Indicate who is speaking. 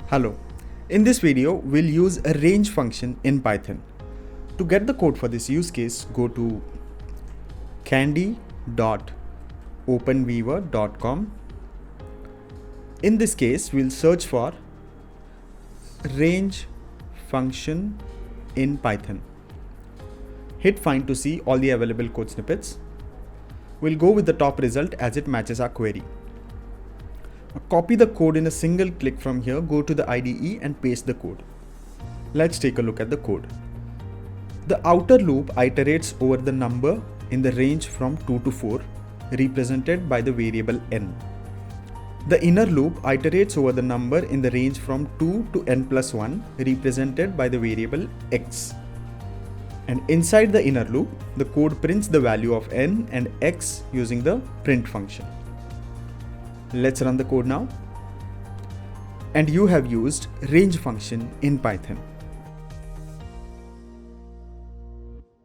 Speaker 1: Hello. In this video, we'll use a range function in Python. To get the code for this use case, go to kandi.openweaver.com. In this case, we'll search for range function in Python. Hit find to see all the available code snippets. We'll go with the top result as it matches our query. Copy the code in a single click from here, go to the IDE and paste the code. Let's take a look at the code. The outer loop iterates over the number in the range from 2 to 4, represented by the variable n. The inner loop iterates over the number in the range from 2 to n plus 1, represented by the variable x. And inside the inner loop, the code prints the value of n and x using the print function. Let's run the code now. And you have used range function in Python.